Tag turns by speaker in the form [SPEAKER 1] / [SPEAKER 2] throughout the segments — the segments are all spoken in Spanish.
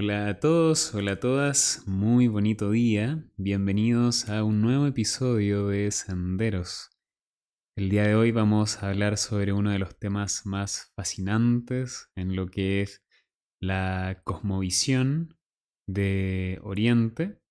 [SPEAKER 1] Hola a todos, hola a todas, muy bonito día. Bienvenidos a un nuevo episodio de Senderos. El día de hoy vamos a hablar sobre uno de los temas más fascinantes en lo que es la cosmovisión de Oriente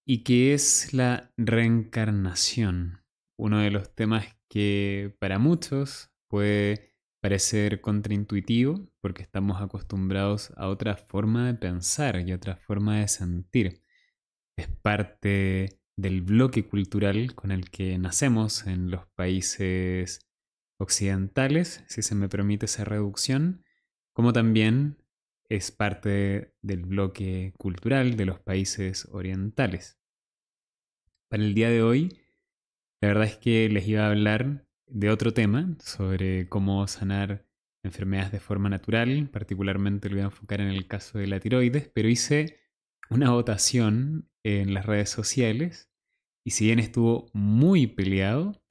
[SPEAKER 1] y que es la reencarnación. Uno de los temas que para muchos puede parecer contraintuitivo porque estamos acostumbrados a otra forma de pensar y otra forma de sentir. Es parte del bloque cultural con el que nacemos en los países occidentales, si se me permite esa reducción, como también es parte del bloque cultural de los países orientales. Para el día de hoy, la verdad es que les iba a hablar de otro tema, sobre cómo sanar enfermedades de forma natural. Particularmente lo voy a enfocar en el caso de la tiroides, pero hice una votación en las redes sociales y si bien estuvo muy peleado,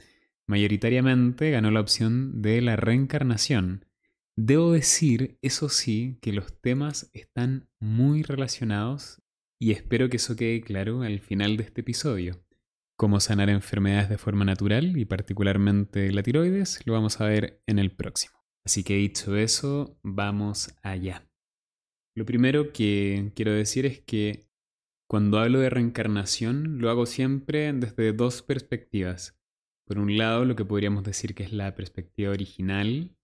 [SPEAKER 1] mayoritariamente ganó la opción de la reencarnación. Debo decir, eso sí, que los temas están muy relacionados y espero que eso quede claro al final de este episodio. Cómo sanar enfermedades de forma natural y particularmente la tiroides, lo vamos a ver en el próximo. Así que dicho eso, vamos allá. Lo primero que quiero decir es que cuando hablo de reencarnación lo hago siempre desde dos perspectivas. Por un lado, lo que podríamos decir que es la perspectiva original,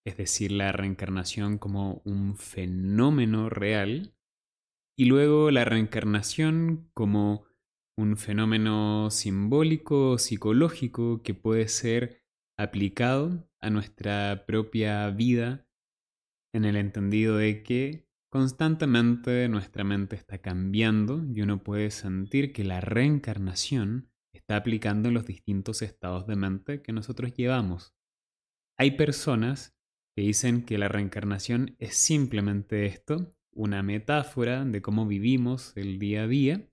[SPEAKER 1] es decir, la reencarnación como un fenómeno real, y luego la reencarnación como un fenómeno simbólico, psicológico, que puede ser aplicado a nuestra propia vida en el entendido de que constantemente nuestra mente está cambiando y uno puede sentir que la reencarnación está aplicando en los distintos estados de mente que nosotros llevamos. Hay personas que dicen que la reencarnación es simplemente esto, una metáfora de cómo vivimos el día a día,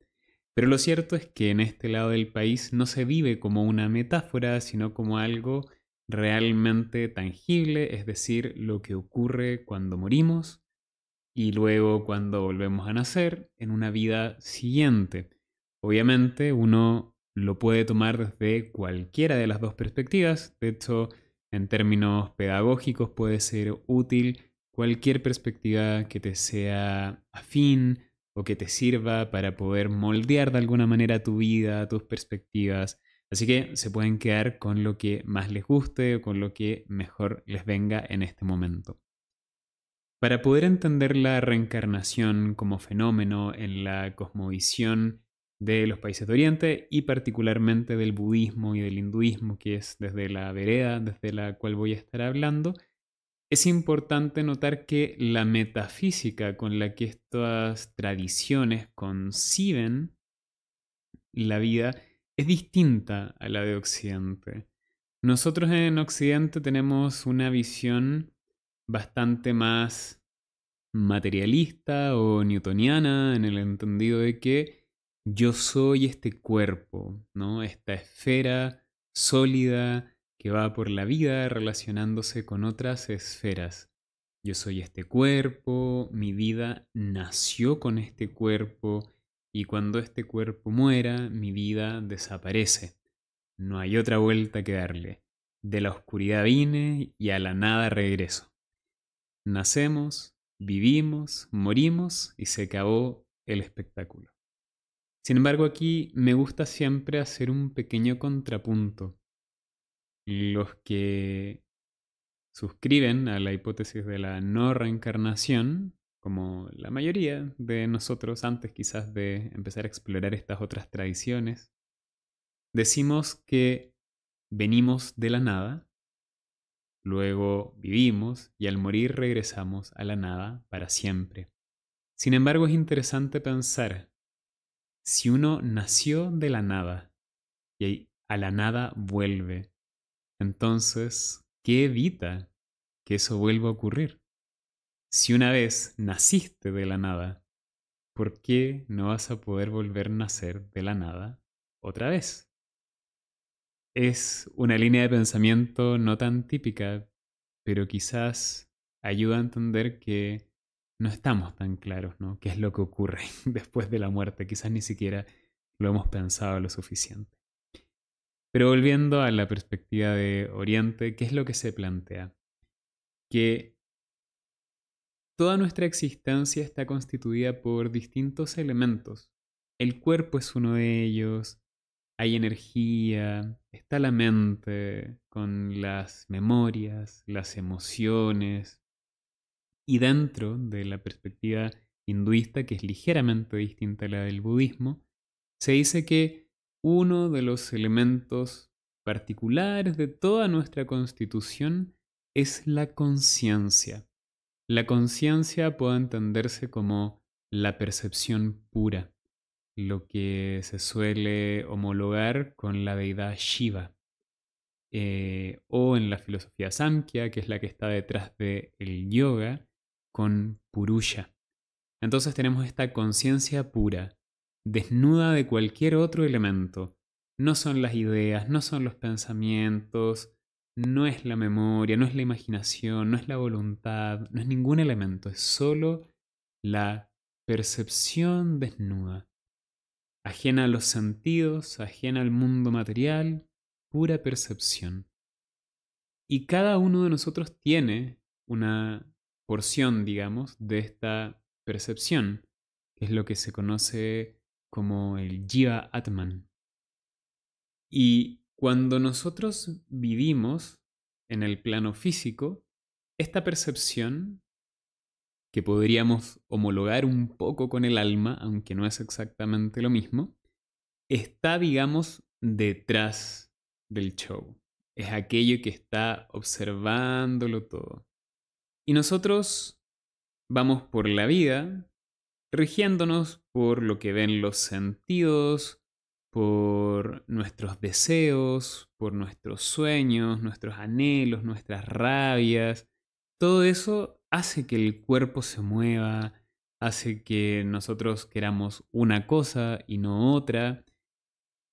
[SPEAKER 1] pero lo cierto es que en este lado del país no se vive como una metáfora, sino como algo realmente tangible, es decir, lo que ocurre cuando morimos y luego cuando volvemos a nacer en una vida siguiente. Obviamente uno lo puede tomar desde cualquiera de las dos perspectivas. De hecho, en términos pedagógicos puede ser útil cualquier perspectiva que te sea afín o que te sirva para poder moldear de alguna manera tu vida, tus perspectivas. Así que se pueden quedar con lo que más les guste o con lo que mejor les venga en este momento. Para poder entender la reencarnación como fenómeno en la cosmovisión de los países de Oriente y particularmente del budismo y del hinduismo, que es desde la vereda desde la cual voy a estar hablando, es importante notar que la metafísica con la que estas tradiciones conciben la vida es distinta a la de Occidente. Nosotros en Occidente tenemos una visión bastante más materialista o newtoniana en el entendido de que yo soy este cuerpo, ¿no? Esta esfera sólida que va por la vida relacionándose con otras esferas. Yo soy este cuerpo, mi vida nació con este cuerpo y cuando este cuerpo muera, mi vida desaparece. No hay otra vuelta que darle. De la oscuridad vine y a la nada regreso. Nacemos, vivimos, morimos y se acabó el espectáculo. Sin embargo, aquí me gusta siempre hacer un pequeño contrapunto. Los que suscriben a la hipótesis de la no reencarnación, como la mayoría de nosotros antes quizás de empezar a explorar estas otras tradiciones, decimos que venimos de la nada, luego vivimos y al morir regresamos a la nada para siempre. Sin embargo, es interesante pensar, si uno nació de la nada y a la nada vuelve, entonces, ¿qué evita que eso vuelva a ocurrir? Si una vez naciste de la nada, ¿por qué no vas a poder volver a nacer de la nada otra vez? Es una línea de pensamiento no tan típica, pero quizás ayuda a entender que no estamos tan claros, ¿no? ¿Qué es lo que ocurre después de la muerte? Quizás ni siquiera lo hemos pensado lo suficiente. Pero volviendo a la perspectiva de Oriente, ¿qué es lo que se plantea? Que toda nuestra existencia está constituida por distintos elementos. El cuerpo es uno de ellos, hay energía, está la mente con las memorias, las emociones, y dentro de la perspectiva hinduista, que es ligeramente distinta a la del budismo, se dice que uno de los elementos particulares de toda nuestra constitución es la conciencia. La conciencia puede entenderse como la percepción pura, lo que se suele homologar con la deidad Shiva, o en la filosofía Samkhya, que es la que está detrás del yoga, con Purusha. Entonces tenemos esta conciencia pura, desnuda de cualquier otro elemento. No son las ideas, no son los pensamientos, no es la memoria, no es la imaginación, no es la voluntad, no es ningún elemento, es solo la percepción desnuda, ajena a los sentidos, ajena al mundo material, pura percepción. Y cada uno de nosotros tiene una porción, digamos, de esta percepción, que es lo que se conoce como el Jiva Atman. Y cuando nosotros vivimos en el plano físico, esta percepción, que podríamos homologar un poco con el alma, aunque no es exactamente lo mismo, está, digamos, detrás del show. Es aquello que está observándolo todo. Y nosotros vamos por la vida rigiéndonos por lo que ven los sentidos, por nuestros deseos, por nuestros sueños, nuestros anhelos, nuestras rabias. Todo eso hace que el cuerpo se mueva, hace que nosotros queramos una cosa y no otra.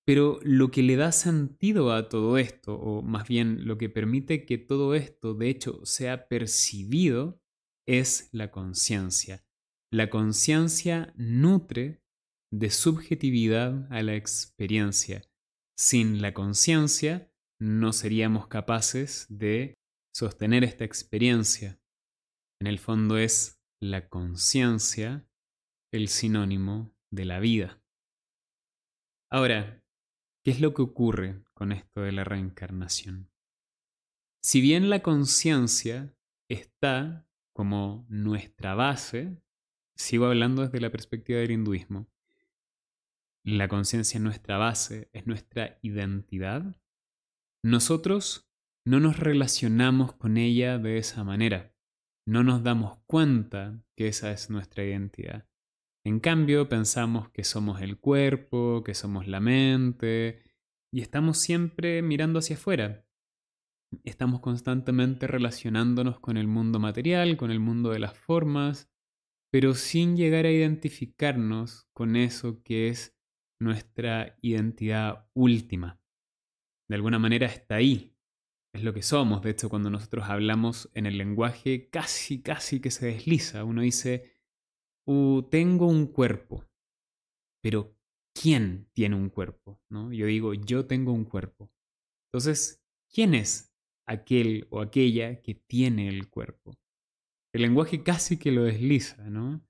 [SPEAKER 1] Pero lo que le da sentido a todo esto, o más bien lo que permite que todo esto de hecho sea percibido, es la conciencia. La conciencia nutre de subjetividad a la experiencia. Sin la conciencia no seríamos capaces de sostener esta experiencia. En el fondo es la conciencia el sinónimo de la vida. Ahora, ¿qué es lo que ocurre con esto de la reencarnación? Si bien la conciencia está como nuestra base, sigo hablando desde la perspectiva del hinduismo, la conciencia es nuestra base, es nuestra identidad, nosotros no nos relacionamos con ella de esa manera, no nos damos cuenta que esa es nuestra identidad. En cambio, pensamos que somos el cuerpo, que somos la mente, y estamos siempre mirando hacia afuera. Estamos constantemente relacionándonos con el mundo material, con el mundo de las formas, pero sin llegar a identificarnos con eso que es nuestra identidad última. De alguna manera está ahí, es lo que somos. De hecho, cuando nosotros hablamos en el lenguaje, casi que se desliza. Uno dice, tengo un cuerpo. Pero ¿quién tiene un cuerpo? ¿No? Yo digo, yo tengo un cuerpo. Entonces, ¿quién es aquel o aquella que tiene el cuerpo? El lenguaje casi que lo desliza, ¿no?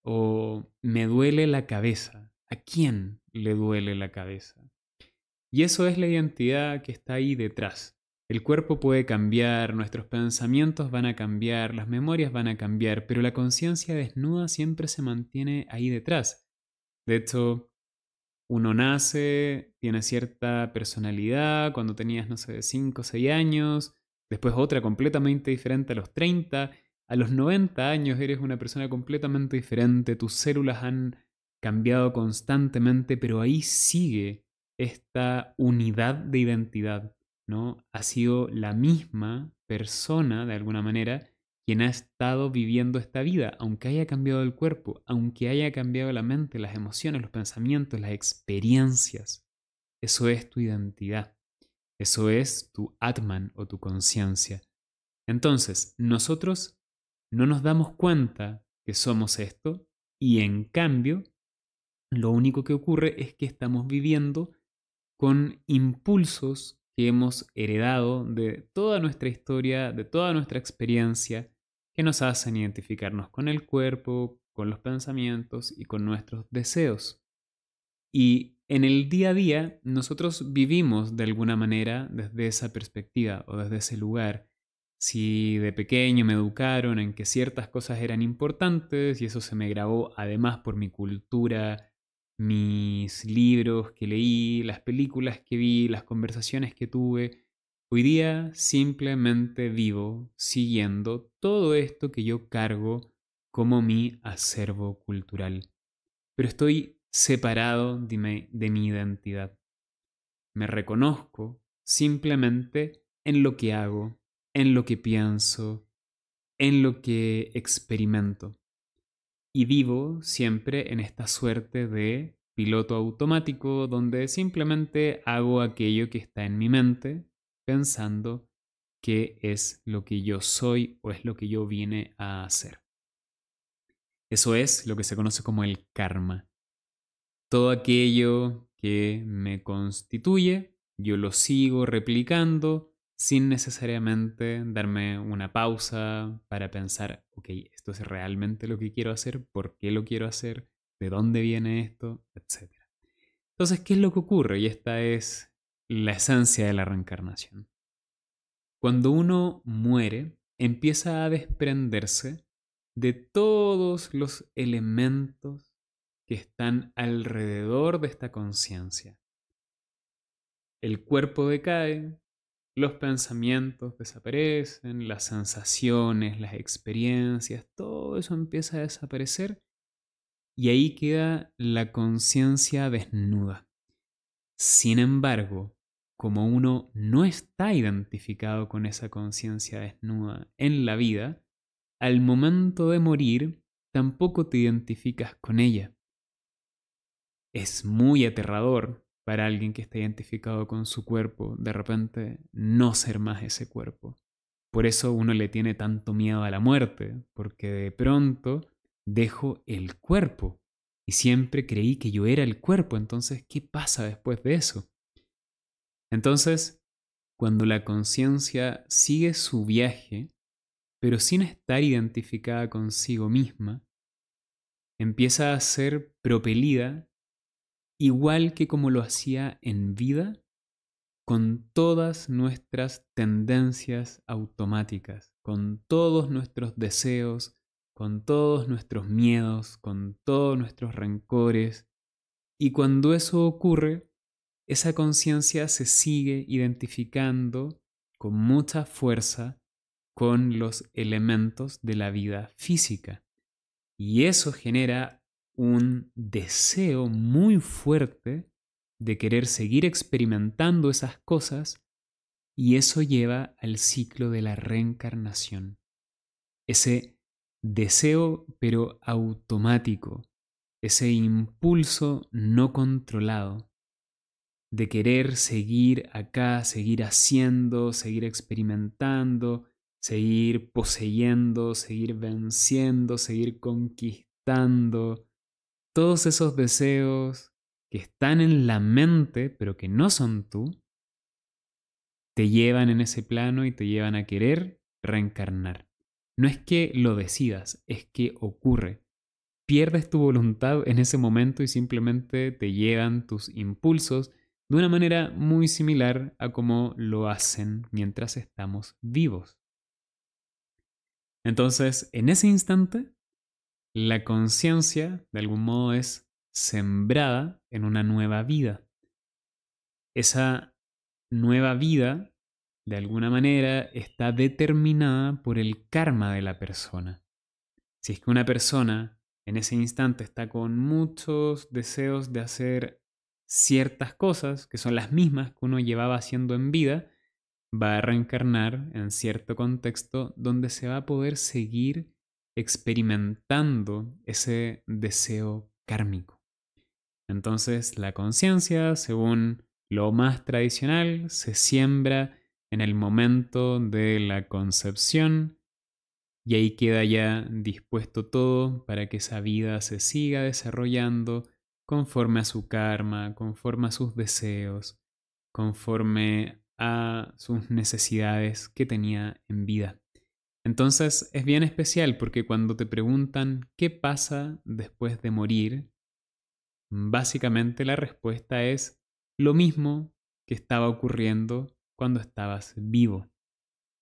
[SPEAKER 1] O me duele la cabeza. ¿A quién le duele la cabeza? Y eso es la identidad que está ahí detrás. El cuerpo puede cambiar, nuestros pensamientos van a cambiar, las memorias van a cambiar, pero la conciencia desnuda siempre se mantiene ahí detrás. De hecho, uno nace, tiene cierta personalidad cuando tenías, no sé, 5 o 6 años, después otra completamente diferente a los 30, a los 90 años eres una persona completamente diferente, tus células han cambiado constantemente, pero ahí sigue esta unidad de identidad, ¿no? Ha sido la misma persona, de alguna manera, quien ha estado viviendo esta vida, aunque haya cambiado el cuerpo, aunque haya cambiado la mente, las emociones, los pensamientos, las experiencias. Eso es tu identidad. Eso es tu Atman o tu conciencia. Entonces, nosotros no nos damos cuenta que somos esto y en cambio lo único que ocurre es que estamos viviendo con impulsos que hemos heredado de toda nuestra historia, de toda nuestra experiencia, que nos hacen identificarnos con el cuerpo, con los pensamientos y con nuestros deseos. Y en el día a día nosotros vivimos de alguna manera desde esa perspectiva o desde ese lugar. Si de pequeño me educaron en que ciertas cosas eran importantes y eso se me grabó además por mi cultura, mis libros que leí, las películas que vi, las conversaciones que tuve, hoy día simplemente vivo siguiendo todo esto que yo cargo como mi acervo cultural, pero estoy separado de mi identidad. Me reconozco simplemente en lo que hago, en lo que pienso, en lo que experimento. Y vivo siempre en esta suerte de piloto automático donde simplemente hago aquello que está en mi mente pensando que es lo que yo soy o es lo que yo vine a hacer. Eso es lo que se conoce como el karma. Todo aquello que me constituye, yo lo sigo replicando sin necesariamente darme una pausa para pensar, ok, esto es realmente lo que quiero hacer, por qué lo quiero hacer, de dónde viene esto, etcétera. Entonces, ¿qué es lo que ocurre? Y esta es la esencia de la reencarnación. Cuando uno muere, empieza a desprenderse de todos los elementos que están alrededor de esta conciencia. El cuerpo decae, los pensamientos desaparecen, las sensaciones, las experiencias, todo eso empieza a desaparecer y ahí queda la conciencia desnuda. Sin embargo, como uno no está identificado con esa conciencia desnuda en la vida, al momento de morir tampoco te identificas con ella. Es muy aterrador para alguien que está identificado con su cuerpo, de repente no ser más ese cuerpo. Por eso uno le tiene tanto miedo a la muerte, porque de pronto dejo el cuerpo y siempre creí que yo era el cuerpo, entonces, ¿qué pasa después de eso? Entonces, cuando la conciencia sigue su viaje, pero sin estar identificada consigo misma, empieza a ser propelida igual que como lo hacía en vida, con todas nuestras tendencias automáticas, con todos nuestros deseos, con todos nuestros miedos, con todos nuestros rencores. Y cuando eso ocurre, esa conciencia se sigue identificando con mucha fuerza con los elementos de la vida física. Y eso genera un deseo muy fuerte de querer seguir experimentando esas cosas y eso lleva al ciclo de la reencarnación. Ese deseo pero automático, ese impulso no controlado de querer seguir acá, seguir haciendo, seguir experimentando, seguir poseyendo, seguir venciendo, seguir conquistando. Todos esos deseos que están en la mente, pero que no son tú, te llevan en ese plano y te llevan a querer reencarnar. No es que lo decidas, es que ocurre. Pierdes tu voluntad en ese momento y simplemente te llevan tus impulsos de una manera muy similar a como lo hacen mientras estamos vivos. Entonces, en ese instante, la conciencia, de algún modo, es sembrada en una nueva vida. Esa nueva vida, de alguna manera, está determinada por el karma de la persona. Si es que una persona en ese instante está con muchos deseos de hacer ciertas cosas, que son las mismas que uno llevaba haciendo en vida, va a reencarnar en cierto contexto donde se va a poder seguir experimentando ese deseo kármico. Entonces, la conciencia, según lo más tradicional, se siembra en el momento de la concepción y ahí queda ya dispuesto todo para que esa vida se siga desarrollando conforme a su karma, conforme a sus deseos, conforme a sus necesidades que tenía en vida. Entonces es bien especial porque cuando te preguntan qué pasa después de morir, básicamente la respuesta es lo mismo que estaba ocurriendo cuando estabas vivo,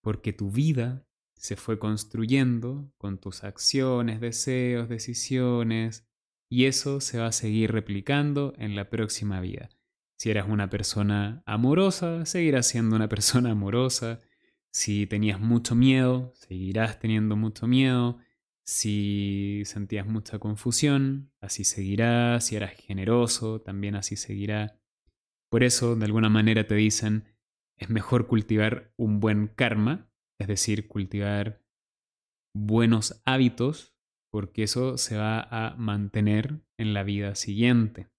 [SPEAKER 1] porque tu vida se fue construyendo con tus acciones, deseos, decisiones, y eso se va a seguir replicando en la próxima vida. Si eras una persona amorosa, seguirás siendo una persona amorosa. Si tenías mucho miedo, seguirás teniendo mucho miedo. Si sentías mucha confusión, así seguirá. Si eras generoso, también así seguirá. Por eso, de alguna manera te dicen, es mejor cultivar un buen karma, es decir, cultivar buenos hábitos, porque eso se va a mantener en la vida siguiente.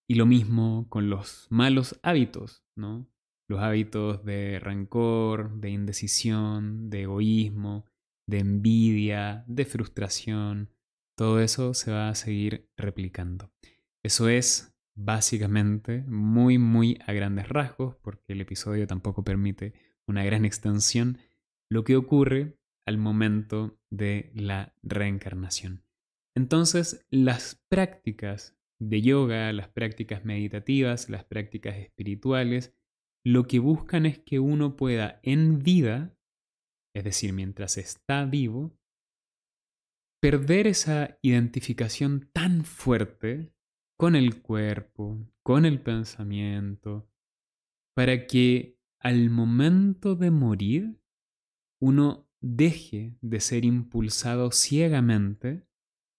[SPEAKER 1] Y lo mismo con los malos hábitos, ¿no? Los hábitos de rencor, de indecisión, de egoísmo, de envidia, de frustración, todo eso se va a seguir replicando. Eso es básicamente muy a grandes rasgos, porque el episodio tampoco permite una gran extensión, lo que ocurre al momento de la reencarnación. Entonces, las prácticas de yoga, las prácticas meditativas, las prácticas espirituales, lo que buscan es que uno pueda en vida, es decir, mientras está vivo, perder esa identificación tan fuerte con el cuerpo, con el pensamiento, para que al momento de morir uno deje de ser impulsado ciegamente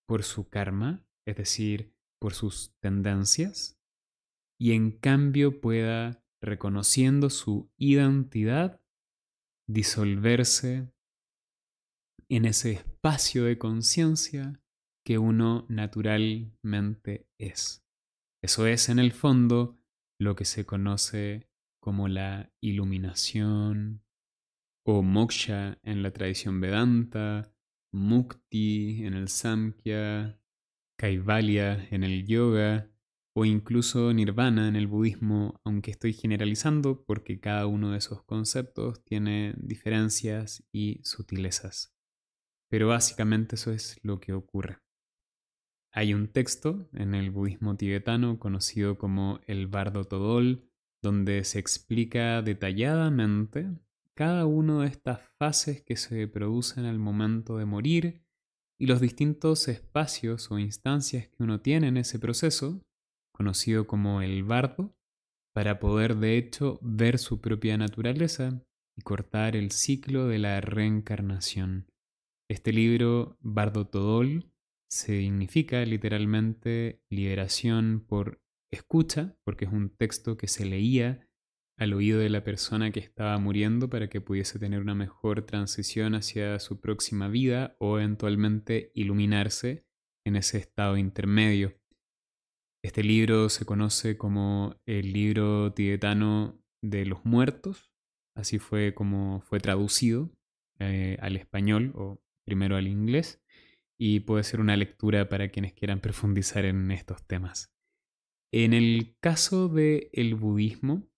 [SPEAKER 1] por su karma, es decir, por sus tendencias, y en cambio pueda, reconociendo su identidad, disolverse en ese espacio de conciencia que uno naturalmente es. Eso es, en el fondo, lo que se conoce como la iluminación o moksha en la tradición Vedanta, mukti en el Samkhya, kaivalya en el yoga o incluso nirvana en el budismo, aunque estoy generalizando porque cada uno de esos conceptos tiene diferencias y sutilezas. Pero básicamente eso es lo que ocurre. Hay un texto en el budismo tibetano conocido como el Bardo Todol, donde se explica detalladamente cada una de estas fases que se producen al momento de morir y los distintos espacios o instancias que uno tiene en ese proceso, conocido como el bardo, para poder de hecho ver su propia naturaleza y cortar el ciclo de la reencarnación. Este libro, Bardo Todol, significa literalmente liberación por escucha, porque es un texto que se leía al oído de la persona que estaba muriendo para que pudiese tener una mejor transición hacia su próxima vida o eventualmente iluminarse en ese estado intermedio. Este libro se conoce como el libro tibetano de los muertos, así fue como fue traducido al español o primero al inglés, y puede ser una lectura para quienes quieran profundizar en estos temas. En el caso del budismo,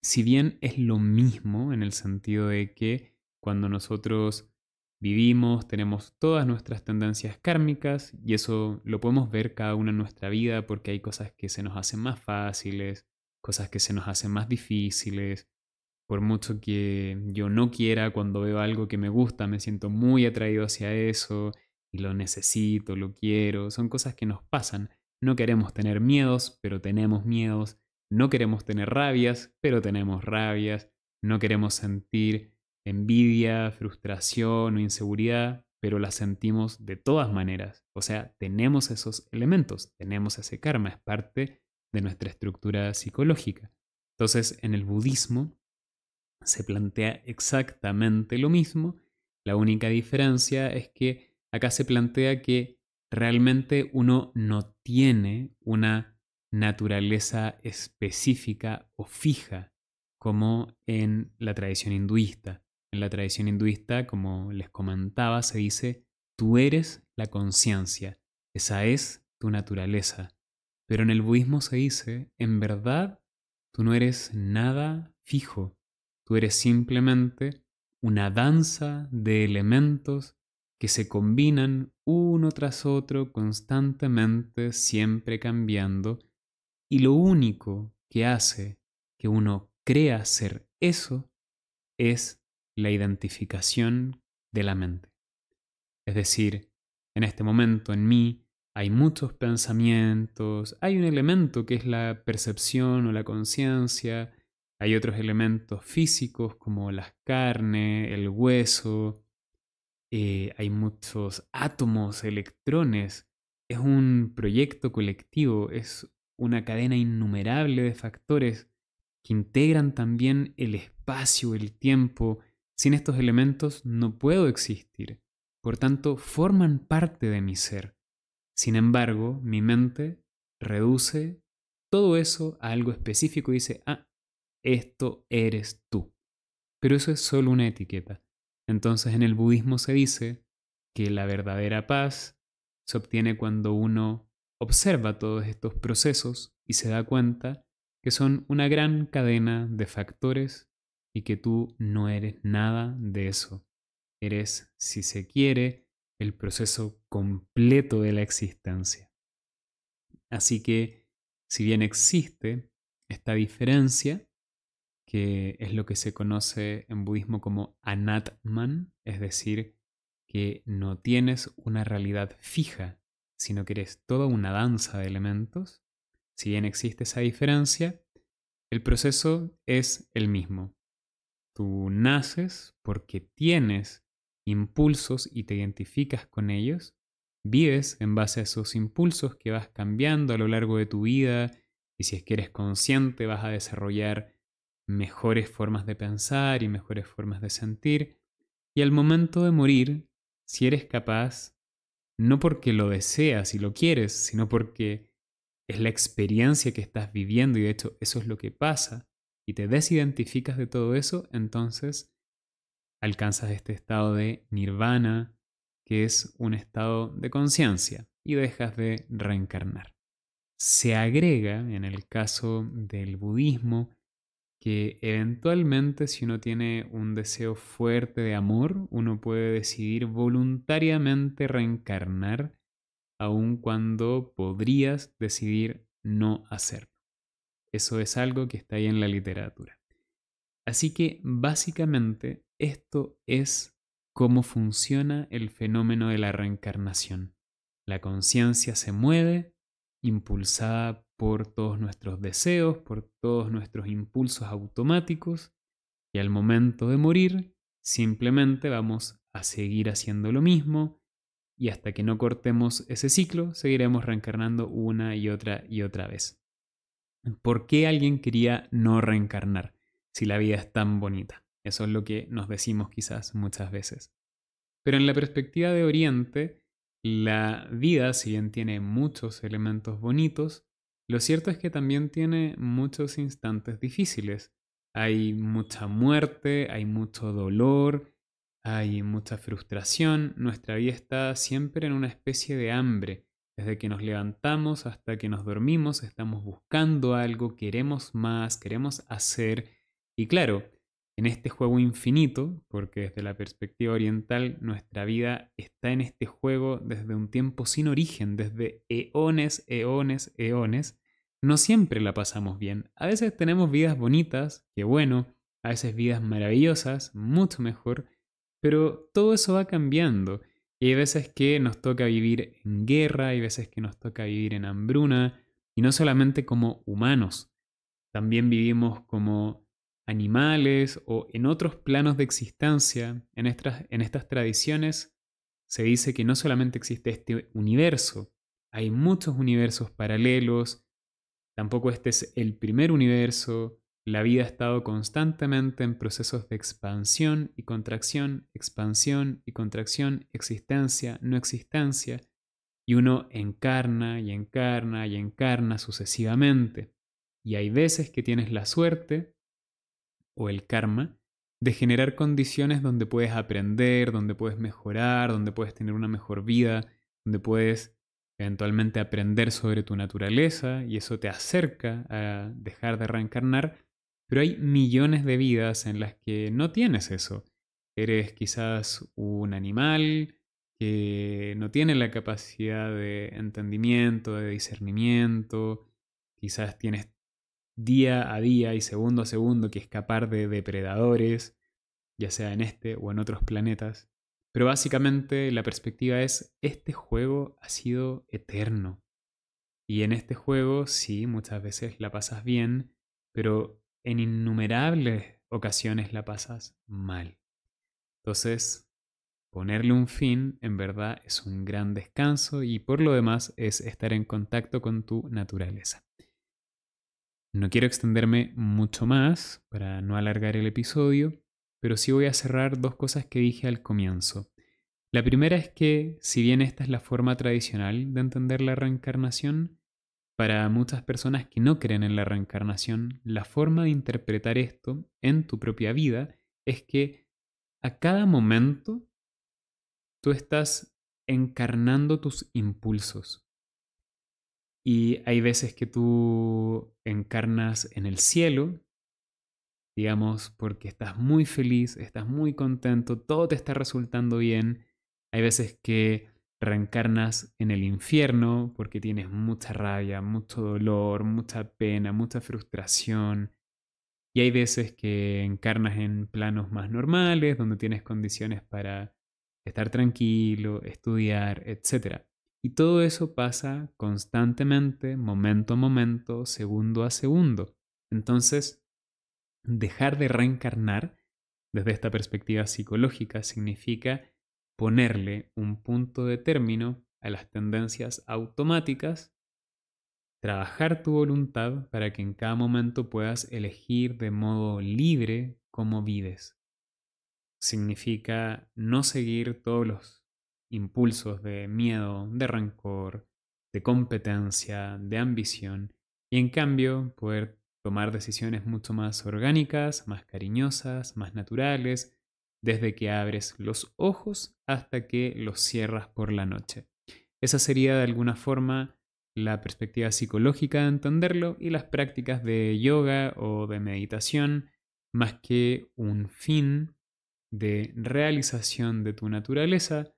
[SPEAKER 1] si bien es lo mismo en el sentido de que cuando nosotros vivimos, tenemos todas nuestras tendencias kármicas y eso lo podemos ver cada una en nuestra vida porque hay cosas que se nos hacen más fáciles, cosas que se nos hacen más difíciles. Por mucho que yo no quiera, cuando veo algo que me gusta, me siento muy atraído hacia eso y lo necesito, lo quiero. Son cosas que nos pasan. No queremos tener miedos, pero tenemos miedos. No queremos tener rabias, pero tenemos rabias. No queremos sentir envidia, frustración o inseguridad, pero las sentimos de todas maneras. O sea, tenemos esos elementos, tenemos ese karma, es parte de nuestra estructura psicológica. Entonces, en el budismo se plantea exactamente lo mismo. La única diferencia es que acá se plantea que realmente uno no tiene una naturaleza específica o fija como en la tradición hinduista. En la tradición hinduista, como les comentaba, se dice, tú eres la conciencia, esa es tu naturaleza. Pero en el budismo se dice, en verdad, tú no eres nada fijo, tú eres simplemente una danza de elementos que se combinan uno tras otro constantemente, siempre cambiando, y lo único que hace que uno crea ser eso es la identificación de la mente. Es decir, en este momento en mí hay muchos pensamientos, hay un elemento que es la percepción o la conciencia, hay otros elementos físicos como las carnes, el hueso, hay muchos átomos, electrones. Es un proyecto colectivo, es una cadena innumerable de factores que integran también el espacio, el tiempo. Sin estos elementos no puedo existir. Por tanto, forman parte de mi ser. Sin embargo, mi mente reduce todo eso a algo específico y dice, ah, esto eres tú. Pero eso es solo una etiqueta. Entonces en el budismo se dice que la verdadera paz se obtiene cuando uno observa todos estos procesos y se da cuenta que son una gran cadena de factores y que tú no eres nada de eso. Eres, si se quiere, el proceso completo de la existencia. Así que, si bien existe esta diferencia, que es lo que se conoce en budismo como anatman, es decir, que no tienes una realidad fija, sino que eres toda una danza de elementos. Si bien existe esa diferencia, el proceso es el mismo. Tú naces porque tienes impulsos y te identificas con ellos, vives en base a esos impulsos que vas cambiando a lo largo de tu vida y si es que eres consciente vas a desarrollar mejores formas de pensar y mejores formas de sentir. Y al momento de morir, si eres capaz, no porque lo deseas y lo quieres, sino porque es la experiencia que estás viviendo y de hecho eso es lo que pasa, y te desidentificas de todo eso, entonces alcanzas este estado de nirvana, que es un estado de conciencia, y dejas de reencarnar. Se agrega, en el caso del budismo, que eventualmente si uno tiene un deseo fuerte de amor, uno puede decidir voluntariamente reencarnar, aun cuando podrías decidir no hacerlo. Eso es algo que está ahí en la literatura. Así que básicamente esto es cómo funciona el fenómeno de la reencarnación. La conciencia se mueve, impulsada por todos nuestros deseos, por todos nuestros impulsos automáticos, y al momento de morir, simplemente vamos a seguir haciendo lo mismo, y hasta que no cortemos ese ciclo, seguiremos reencarnando una y otra vez. ¿Por qué alguien quería no reencarnar si la vida es tan bonita? Eso es lo que nos decimos quizás muchas veces. Pero en la perspectiva de Oriente, la vida, si bien tiene muchos elementos bonitos, lo cierto es que también tiene muchos instantes difíciles. Hay mucha muerte, hay mucho dolor, hay mucha frustración. Nuestra vida está siempre en una especie de hambre. Desde que nos levantamos hasta que nos dormimos, estamos buscando algo, queremos más, queremos hacer. Y claro, en este juego infinito, porque desde la perspectiva oriental nuestra vida está en este juego desde un tiempo sin origen, desde eones, eones, eones, no siempre la pasamos bien. A veces tenemos vidas bonitas, que bueno, a veces vidas maravillosas, mucho mejor, pero todo eso va cambiando. Y hay veces que nos toca vivir en guerra, hay veces que nos toca vivir en hambruna, y no solamente como humanos, también vivimos como animales o en otros planos de existencia. En estas tradiciones se dice que no solamente existe este universo, hay muchos universos paralelos, tampoco este es el primer universo, la vida ha estado constantemente en procesos de expansión y contracción, existencia, no existencia, y uno encarna y encarna y encarna sucesivamente. Y hay veces que tienes la suerte o el karma de generar condiciones donde puedes aprender, donde puedes mejorar, donde puedes tener una mejor vida, donde puedes eventualmente aprender sobre tu naturaleza y eso te acerca a dejar de reencarnar, pero hay millones de vidas en las que no tienes eso. Eres quizás un animal que no tiene la capacidad de entendimiento, de discernimiento, quizás tienes día a día y segundo a segundo que escapar de depredadores, ya sea en este o en otros planetas. Pero básicamente la perspectiva es, este juego ha sido eterno. Y en este juego sí, muchas veces la pasas bien, pero en innumerables ocasiones la pasas mal. Entonces, ponerle un fin en verdad es un gran descanso y por lo demás es estar en contacto con tu naturaleza. No quiero extenderme mucho más para no alargar el episodio, pero sí voy a cerrar dos cosas que dije al comienzo. La primera es que, si bien esta es la forma tradicional de entender la reencarnación, para muchas personas que no creen en la reencarnación, la forma de interpretar esto en tu propia vida es que a cada momento tú estás encarnando tus impulsos. Y hay veces que tú encarnas en el cielo, digamos, porque estás muy feliz, estás muy contento, todo te está resultando bien. Hay veces que reencarnas en el infierno porque tienes mucha rabia, mucho dolor, mucha pena, mucha frustración. Y hay veces que encarnas en planos más normales, donde tienes condiciones para estar tranquilo, estudiar, etc. Y todo eso pasa constantemente, momento a momento, segundo a segundo. Entonces, dejar de reencarnar desde esta perspectiva psicológica significa ponerle un punto de término a las tendencias automáticas, trabajar tu voluntad para que en cada momento puedas elegir de modo libre cómo vives. Significa no seguir todos los impulsos de miedo, de rencor, de competencia, de ambición, y en cambio poder tomar decisiones mucho más orgánicas, más cariñosas, más naturales, desde que abres los ojos hasta que los cierras por la noche. Esa sería de alguna forma la perspectiva psicológica de entenderlo y las prácticas de yoga o de meditación, más que un fin de realización de tu naturaleza,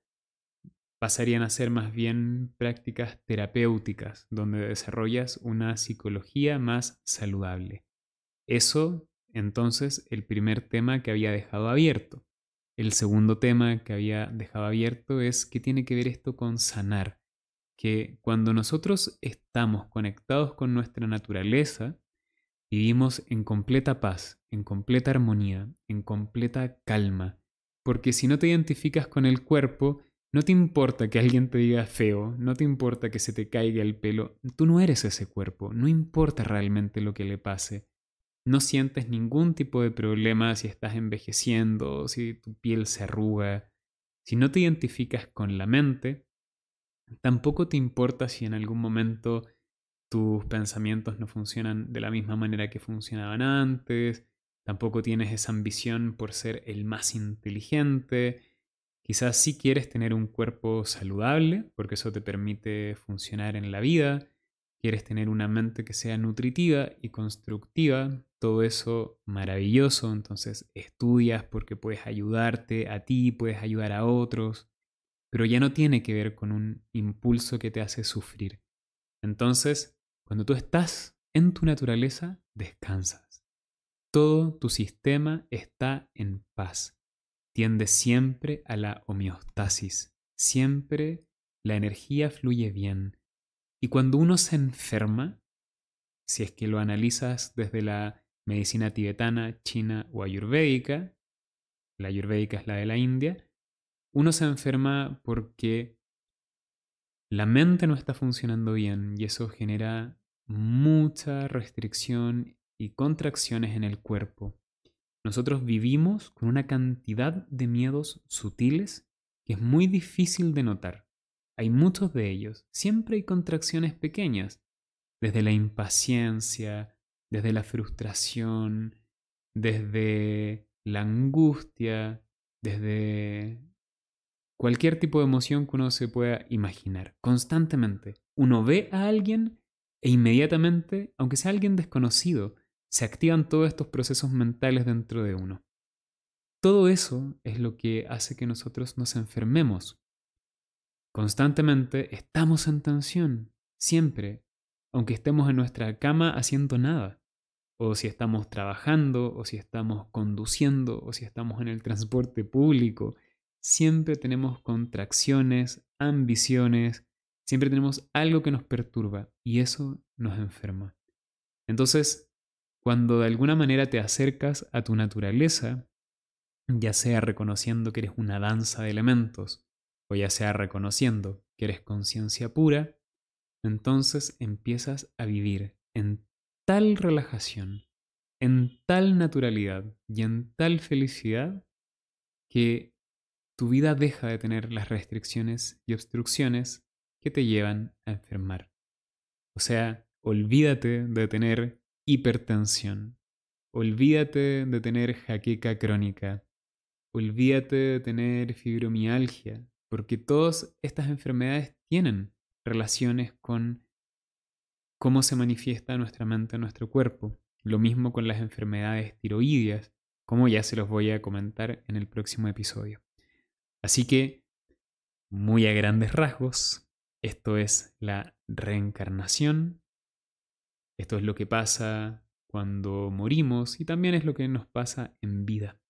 [SPEAKER 1] pasarían a ser más bien prácticas terapéuticas, donde desarrollas una psicología más saludable. Eso, entonces, el primer tema que había dejado abierto. El segundo tema que había dejado abierto es qué tiene que ver esto con sanar. Que cuando nosotros estamos conectados con nuestra naturaleza, vivimos en completa paz, en completa armonía, en completa calma. Porque si no te identificas con el cuerpo, no te importa que alguien te diga feo, no te importa que se te caiga el pelo, tú no eres ese cuerpo, no importa realmente lo que le pase. No sientes ningún tipo de problema si estás envejeciendo, si tu piel se arruga. Si no te identificas con la mente, tampoco te importa si en algún momento tus pensamientos no funcionan de la misma manera que funcionaban antes, tampoco tienes esa ambición por ser el más inteligente. Quizás sí quieres tener un cuerpo saludable, porque eso te permite funcionar en la vida. Quieres tener una mente que sea nutritiva y constructiva. Todo eso maravilloso. Entonces estudias porque puedes ayudarte a ti, puedes ayudar a otros. Pero ya no tiene que ver con un impulso que te hace sufrir. Entonces, cuando tú estás en tu naturaleza, descansas. Todo tu sistema está en paz. Tiende siempre a la homeostasis. Siempre la energía fluye bien. Y cuando uno se enferma, si es que lo analizas desde la medicina tibetana, china o ayurvédica, la ayurvédica es la de la India, uno se enferma porque la mente no está funcionando bien y eso genera mucha restricción y contracciones en el cuerpo. Nosotros vivimos con una cantidad de miedos sutiles que es muy difícil de notar. Hay muchos de ellos. Siempre hay contracciones pequeñas, desde la impaciencia, desde la frustración, desde la angustia, desde cualquier tipo de emoción que uno se pueda imaginar, constantemente. Uno ve a alguien e inmediatamente, aunque sea alguien desconocido, se activan todos estos procesos mentales dentro de uno. Todo eso es lo que hace que nosotros nos enfermemos. Constantemente estamos en tensión, siempre, aunque estemos en nuestra cama haciendo nada, o si estamos trabajando, o si estamos conduciendo, o si estamos en el transporte público, siempre tenemos contracciones, ambiciones, siempre tenemos algo que nos perturba y eso nos enferma. Entonces, cuando de alguna manera te acercas a tu naturaleza, ya sea reconociendo que eres una danza de elementos, o ya sea reconociendo que eres conciencia pura, entonces empiezas a vivir en tal relajación, en tal naturalidad y en tal felicidad que tu vida deja de tener las restricciones y obstrucciones que te llevan a enfermar. O sea, olvídate de tener hipertensión, olvídate de tener jaqueca crónica, olvídate de tener fibromialgia, porque todas estas enfermedades tienen relaciones con cómo se manifiesta nuestra mente en nuestro cuerpo. Lo mismo con las enfermedades tiroideas, como ya se los voy a comentar en el próximo episodio. Así que, muy a grandes rasgos, esto es la reencarnación, esto es lo que pasa cuando morimos y también es lo que nos pasa en vida.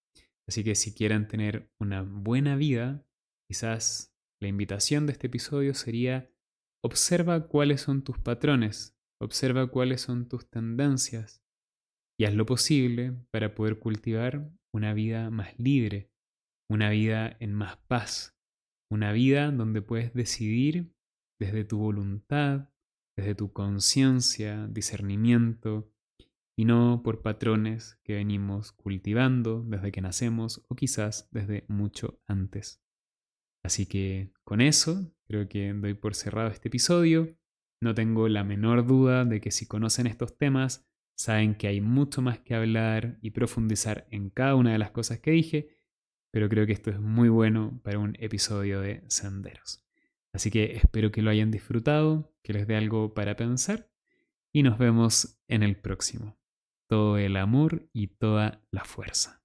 [SPEAKER 1] Así que si quieren tener una buena vida, quizás la invitación de este episodio sería observa cuáles son tus patrones, observa cuáles son tus tendencias y haz lo posible para poder cultivar una vida más libre, una vida en más paz, una vida donde puedes decidir desde tu voluntad, desde tu conciencia, discernimiento, y no por patrones que venimos cultivando desde que nacemos o quizás desde mucho antes. Así que con eso creo que doy por cerrado este episodio. No tengo la menor duda de que si conocen estos temas, saben que hay mucho más que hablar y profundizar en cada una de las cosas que dije, pero creo que esto es muy bueno para un episodio de Senderos. Así que espero que lo hayan disfrutado, que les dé algo para pensar y nos vemos en el próximo. Todo el amor y toda la fuerza.